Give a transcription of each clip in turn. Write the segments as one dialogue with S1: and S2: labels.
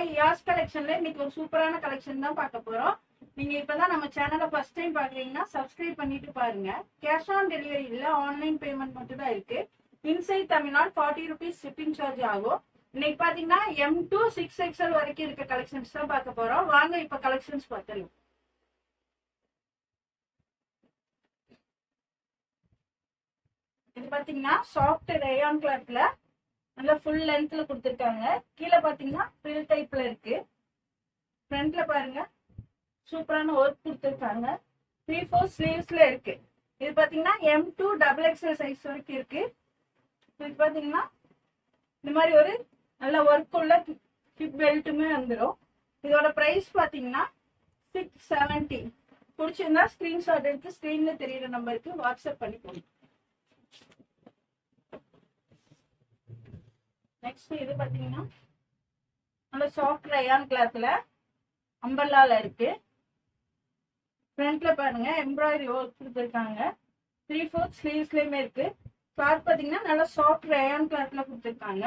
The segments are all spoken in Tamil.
S1: ஹாய் யாஸ் கலெக்ஷன்ல இன்னைக்கு ஒரு சூப்பரான கலெக்ஷன் தான் பார்க்க போறோம். நீங்க இப்பதான் நம்ம சேனலை ஃபர்ஸ்ட் டைம் பாக்குறீங்கன்னா சப்ஸ்கிரைப் பண்ணிட்டு பாருங்க. கேஷ் ஆன் டெலிவரி இல்ல, ஆன்லைன் பேமெண்ட் மட்டும் தான் இருக்கு. Inside Tamil Nadu 40 rupees shipping charge ஆகும். இன்னைக்கு பாத்தீங்கன்னா M to 6XL வரைக்கும் இருக்க கலெக்ஷன்ஸ் தான் பார்க்க போறோம். வாங்க இப்ப கலெக்ஷன்ஸ் பார்த்துடலாம். இது பாத்தீங்கன்னா சாஃப்ட் ரேயான் கிளாத்ல நல்லா ஃபுல் லென்த்ல கொடுத்துருக்காங்க. கீழே பாத்தீங்கன்னா ஃபில் டைப்ல இருக்கு. ஃப்ரண்ட்ல பாருங்க சூப்பரான ஒர்க் கொடுத்துருக்காங்க. 3/4 ஸ்லீவ்ஸ்ல இருக்கு. இது பாத்தீங்கன்னா M to XXL சைஸ் வரைக்கும் இருக்கு. இது பாத்தீங்கன்னா இந்த மாதிரி ஒரு நல்ல ஒர்க் உள்ள ஹிப் பெல்ட்டுமே வந்துடும். இதோட பிரைஸ் பாத்தீங்கன்னா 670. பிடிச்சிருந்தா ஸ்கிரீன்ஷாட் எடுத்து ஸ்கிரீன்ல தெரியுற நம்பருக்கு வாட்ஸ்அப் பண்ணிக்கோங்க. நெக்ஸ்ட் இது பாத்தீங்கன்னா நல்ல சாஃப்ட் ரயான் கிளாத்ல அம்பர்லால இருக்கு. ஃப்ரண்ட்ல பாருங்க எம்ப்ராய்டரி ஒர்க் கொடுத்துருக்காங்க. 3/4 ஸ்லீவ்ஸ்லயுமே இருக்கு. கிளாத் பாத்தீங்கன்னா நல்ல சாஃப்ட் ரயான் கிளாத்ல கொடுத்துருக்காங்க.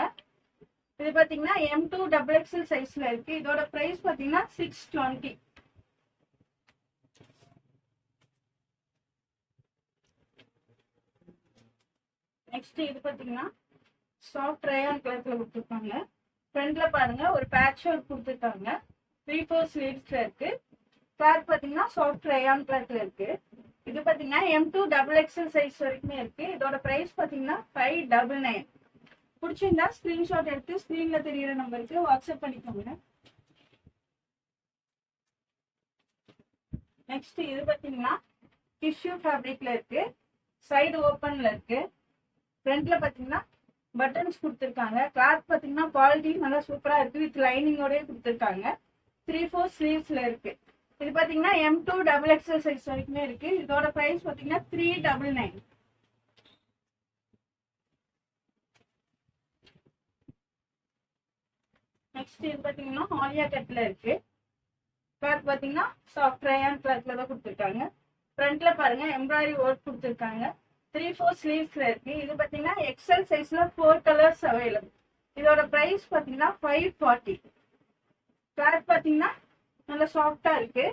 S1: இது பாத்தீங்கன்னா M to XXL சைஸ்ல இருக்கு. இதோட பிரைஸ் பாத்தீங்கன்னா 620. நெக்ஸ்ட் இது பாத்தீங்கன்னா சாஃப்ட் ரயான் கிளாத்ல கொடுத்துருக்காங்க. ஃப்ரண்ட்ல பாருங்க ஒரு பேட்ச் ஒர்க் கொடுத்துருக்காங்க. 3/4 ஸ்லீவ்ஸ்ல இருக்கு. கிளாத் பாத்தீங்கன்னா சாஃப்ட் ரயான் கிளாத்ல இருக்கு. இது பாத்தீங்கன்னா M to XXL சைஸ் வரைக்குமே இருக்கு. இதோட பிரைஸ் பாத்தீங்கன்னா 599. பிடிச்சிருந்தா ஸ்கிரீன்ஷாட் எடுத்து ஸ்கிரீன்ல தெரியுற நம்பருக்கு வாட்ஸ்அப் பண்ணிக்கோங்க. நெக்ஸ்ட் இது பாத்தீங்கன்னா டிஷ்யூ ஃபேப்ரிக்ல இருக்கு. சைடு ஓப்பன்ல இருக்கு. ஃப்ரண்ட்ல பாத்தீங்கன்னா பட்டன்ஸ் கொடுத்துருக்காங்க. கிளாத் பாத்தீங்கன்னா குவாலிட்டி நல்லா சூப்பரா இருக்கு. வித் லைனிங்கோடய கொடுத்துருக்காங்க. 3/4 ஸ்லீவ்ஸ்ல இருக்கு. இது பாத்தீங்கன்னா M to XXL சைஸ் வரைக்குமே இருக்கு. இதோட பிரைஸ் பாத்தீங்கன்னா 399. நெக்ஸ்ட் இது பாத்தீங்கன்னா ஆலியா கட்ல இருக்கு. கிளாத் பாத்தீங்கன்னா சாஃப்ட் ரயான் கிளாத்ல தான் கொடுத்துருக்காங்க. ஃப்ரண்ட்ல பாருங்க எம்ப்ராய்டரி ஒர்க் கொடுத்துருக்காங்க. 3/4 ஸ்லீவ்ஸ்ல இருக்கு. இது பாத்தீங்கன்னா எக்ஸல் சைஸ்ல 4 கலர்ஸ் அவைலபிள். இதோட பிரைஸ் பாத்தீங்கன்னா 540. கிளாத் பாத்தீங்கன்னா நல்லா சாஃப்டா இருக்கு.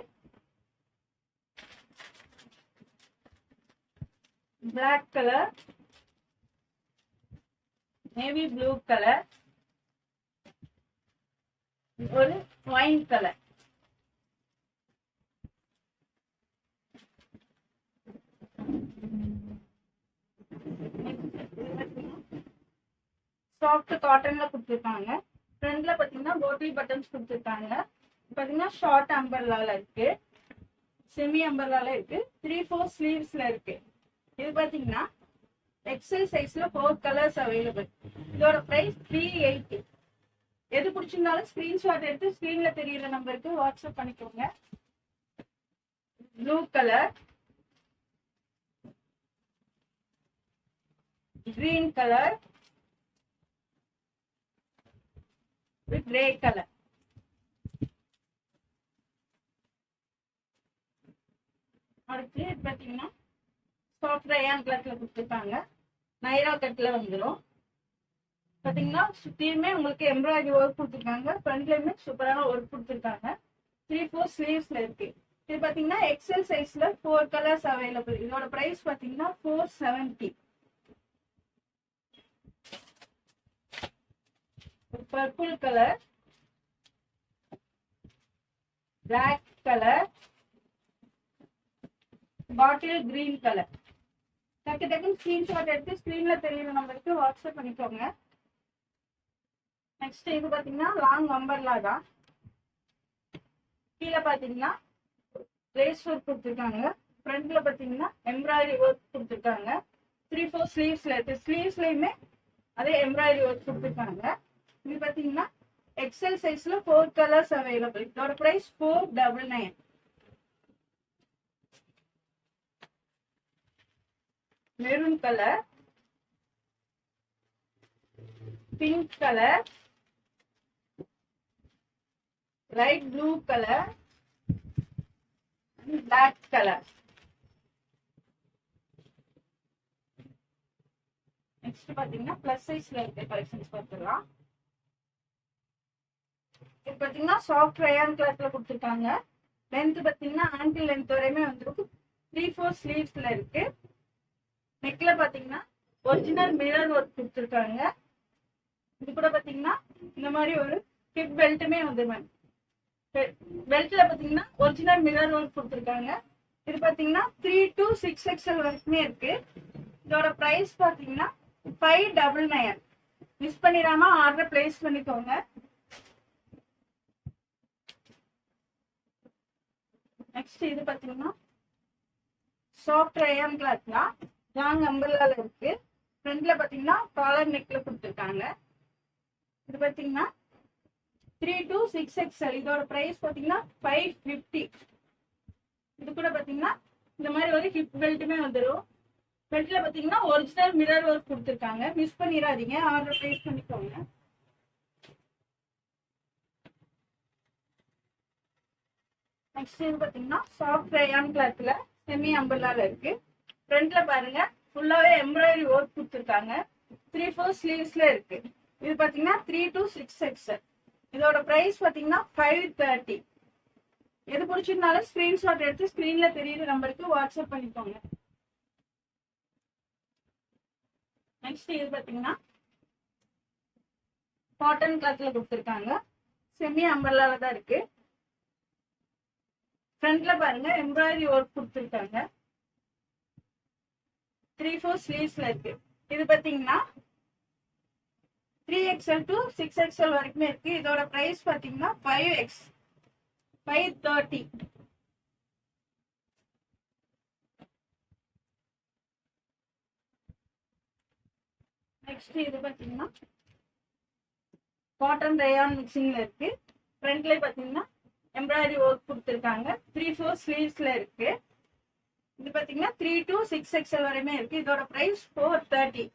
S1: Black colour, navy blue colour, ஒரு ஒயின் கலர். சாஃப்ட் காட்டன்ல கொடுத்துருக்காங்க. ஃப்ரண்ட்ல பாத்தீங்கன்னா போட்டில் பட்டன்ஸ் கொடுத்துருக்காங்க. பாத்தீங்கன்னா ஷார்ட் அம்பர்லால இருக்கு, செமி அம்பர்லால இருக்கு. 3/4 ஸ்லீவ்ஸ்ல இருக்கு. இது பாத்தீங்கன்னா எக்ஸல் சைஸ்ல 4 கலர்ஸ் அவைலபிள். இதோட பிரைஸ் 380. எது பிடிச்சிருந்தாலும் ஸ்கிரீன்ஷாட் எடுத்து ஸ்கிரீன்ல தெரியுற நம்பருக்கு வாட்ஸ்அப் பண்ணிக்கோங்க. Blue colour, green color with gray color. அடுத்து பாத்தீங்கன்னா சாஃப்ட் ரயான் கிளாத்ல கொடுத்துருக்காங்க. நைரா கட்ல வந்துடும். பாத்தீங்கன்னா சுத்தியுமே உங்களுக்கு எம்ப்ராய்டரி ஒர்க் கொடுத்துருக்காங்க. ஃப்ரண்ட்லயுமே சூப்பரான ஒர்க் கொடுத்துருக்காங்க. 3/4 ஸ்லீவ்ஸ்ல இருக்கு. இது பாத்தீங்கன்னா எக்ஸல் சைஸ்ல 4 கலர்ஸ் அவைலபிள். இதோட பிரைஸ் பாத்தீங்கன்னா 470. Purple colour, black colour, bottle green colour. டக்கு டக்குன்னு ஸ்கிரீன்ஷாட் எடுத்து ஸ்கிரீன்ல தெரியுற நம்பருக்கு வாட்ஸ்அப் பண்ணிக்கோங்க. நெக்ஸ்ட் இது பாத்தீங்கன்னா லாங் அம்பர்லா தான். கீழே பாத்தீங்கன்னா லேஸ் ஒர்க் கொடுத்துருக்காங்க. ஃப்ரண்ட்ல பாத்தீங்கன்னா எம்ப்ராய்டரி ஒர்க் கொடுத்துருக்காங்க. 3/4 ஸ்லீவ்ஸ்ல இருக்கு. ஸ்லீவ்ஸ்லயுமே அதே எம்ப்ராய்டரி ஒர்க் கொடுத்துருக்காங்க. இது பாத்தீங்கன்னா எக்ஸல் சைஸ்ல 4 கலர்ஸ் அவைலபிள். இதோட price 499. Maroon colour, pink colour, light blue colour, black colour. Next பாத்தீங்கன்னா பிளஸ் சைஸ்ல இருக்க கலெக்ஷன்ஸ் பார்த்துக்கலாம். இது பாத்தீங்கன்னா சாஃப்ட் ரயான் கிளாத்ல கொடுத்துருக்காங்க. லென்த் பாத்தீங்கன்னா ஆங்கிள் லென்த் வரையுமே வந்துருக்கு. 3/4 ஸ்லீவ்ஸ்ல இருக்கு. நெக்ல பாத்தீங்கன்னா ஒரிஜினல் மிரர் ஒர்க் கொடுத்துருக்காங்க. இது கூட பாத்தீங்கன்னா இந்த மாதிரி ஒரு ஹிப் பெல்ட்டுமே வந்து பெல்ட்ல பாத்தீங்கன்னா ஒரிஜினல் மிரர் ஒர்க் கொடுத்துருக்காங்க. இது பாத்தீங்கன்னா 3 to 6XL வரைக்குமே இருக்கு. இதோட பிரைஸ் பாத்தீங்கன்னா 599. மிஸ் பண்ணிடாம ஆர்டர் பிளேஸ் பண்ணிக்கோங்க. நெக்ஸ்ட் இது பாத்தீங்கன்னா சாஃப்ட் ரயான் கிளாத்ல லாங் அம்பர்லால இருக்கு. ஃப்ரண்ட்ல பாத்தீங்கன்னா காலர் நெக்ல கொடுத்துருக்காங்க. இது பாத்தீங்கன்னா 3 to 6XL. இதோட பிரைஸ் பாத்தீங்கன்னா 550. இது கூட பாத்தீங்கன்னா இந்த மாதிரி ஒரு ஹிப் பெல்ட்டுமே வந்துடும். பெல்ட்ல பாத்தீங்கன்னா ஒரிஜினல் மிரர் ஒர்க் கொடுத்துருக்காங்க. மிஸ் பண்ணிடாதீங்க, ஆர்டர் பிளேஸ் பண்ணிக்கோங்க. நெக்ஸ்ட் இது பாத்தீங்கன்னா சாஃப்ட் ரயான் கிளாத்ல செமி அம்பர்லால இருக்கு. ஃப்ரண்ட்ல பாருங்க ஃபுல்லாவே எம்ப்ராய்டரி ஒர்க் கொடுத்துருக்காங்க. 3/4 ஸ்லீவ்ஸ்ல இருக்கு. இது பாத்தீங்கன்னா 3 to 6XL. இதோட பிரைஸ் பாத்தீங்கன்னா 530. எது பிடிச்சிருந்தாலும் ஸ்கிரீன்ஷாட் எடுத்து ஸ்கிரீன்ல தெரியுற நம்பருக்கு வாட்ஸ்அப் பண்ணிக்கோங்க. நெக்ஸ்ட் இது பாத்தீங்கன்னா காட்டன் கிளாத்ல கொடுத்துருக்காங்க. செமி அம்பர்லால தான் இருக்கு. ஃப்ரண்ட்ல பாருங்க எம்ப்ராய்டரி ஒர்க் கொடுத்துருக்காங்க. 3/4 ஸ்லீவ்ஸ்ல இருக்கு. இது பாத்தீங்கன்னா 3XL to 6XL வரைக்குமே இருக்கு. இதோட பிரைஸ் பாத்தீங்கன்னா 530. நெக்ஸ்ட் இது பாத்தீங்கன்னா காட்டன் ரயான் மிக்சிங்ல இருக்கு. ஃப்ரண்ட்ல பாத்தீங்கன்னா எம்ப்ராய்டரி ஒர்க் கொடுத்துருக்காங்க. 3/4 ஸ்லீவ்ஸ்ல இருக்கு. இது பாத்தீங்கன்னா 3 to 6XL வரையுமே இருக்கு. இதோட பிரைஸ் 430.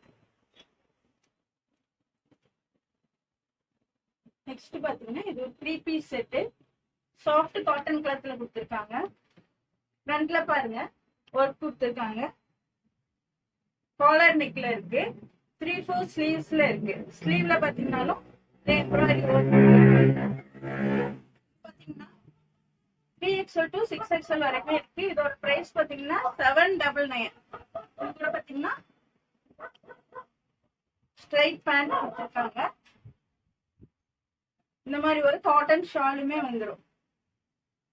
S1: நெக்ஸ்ட் பாத்தீங்கன்னா இது ஒரு 3 பீஸ் செட்டு. சாஃப்ட் காட்டன் கிளாத்ல கொடுத்துருக்காங்க. ஃப்ரண்ட்ல பாருங்க ஒர்க் கொடுத்துருக்காங்க. காலர் நெக்ல இருக்கு. 3/4 ஸ்லீவ்ஸ்ல இருக்கு. ஸ்லீவ்ல பாத்தீங்கன்னாலும் எம்ப்ராய்டரி ஒர்க் பாத்தீங்கன்னா 3XL to 6XL வரைக்கும் இருக்கு. இதோட பிரைஸ் பாத்தீங்கன்னா 799. இது கூட பாத்தீங்கன்னா ஸ்ட்ரைட் பேண்ட் கொடுத்துருக்காங்க. இந்த மாதிரி ஒரு காட்டன் ஷாலுமே வந்துடும்.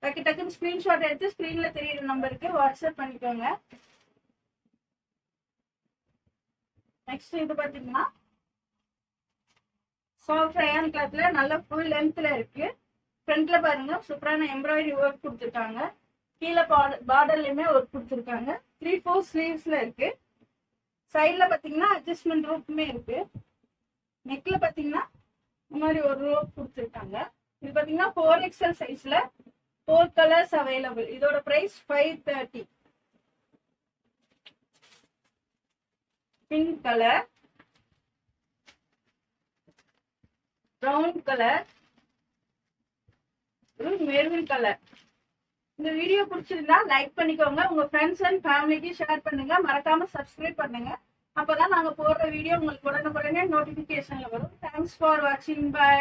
S1: டக்குன்னு ஸ்கிரீன்ஷாட் எடுத்து ஸ்கிரீன்ல தெரியுற நம்பருக்கு வாட்ஸ்அப் பண்ணிக்கோங்க. நெக்ஸ்ட் இது பாத்தீங்கன்னா சாஃப்ட் ரயான் கிளாத்ல நல்ல ஃபுல் லென்த்ல இருக்கு. ஃப்ரண்ட்ல பாருங்க சூப்பரான எம்ப்ராய்டரி ஒர்க் கொடுத்துருக்காங்க. கீழே பார்டர்லயுமே ஒர்க் கொடுத்துருக்காங்க. 3/4 ஸ்லீவ்ஸ்ல இருக்கு. சைட்ல பாத்தீங்கன்னா அட்ஜஸ்ட்மெண்ட் ரோப்புமே இருக்கு. நெக்ல பாத்தீங்கன்னா இந்த மாதிரி ஒரு ரோப் கொடுத்துருக்காங்க. இது பாத்தீங்கன்னா 4XL சைஸ்ல 4 கலர்ஸ் அவைலபிள். இதோட price 530. Pink colour, brown colour, maroon colour. இந்த வீடியோ பிடிச்சிருந்தா லைக் பண்ணிக்கோங்க. உங்க ஃப்ரெண்ட்ஸ் அண்ட் ஃபேமிலிக்கு ஷேர் பண்ணுங்க. மறக்காம சப்ஸ்கிரைப் பண்ணுங்க. அப்பதான் நாங்க போடுற வீடியோ உங்களுக்கு உடனுக்குடனே நோட்டிபிகேஷன்ல வரும். தேங்க்ஸ் ஃபார் வாட்சிங். பை.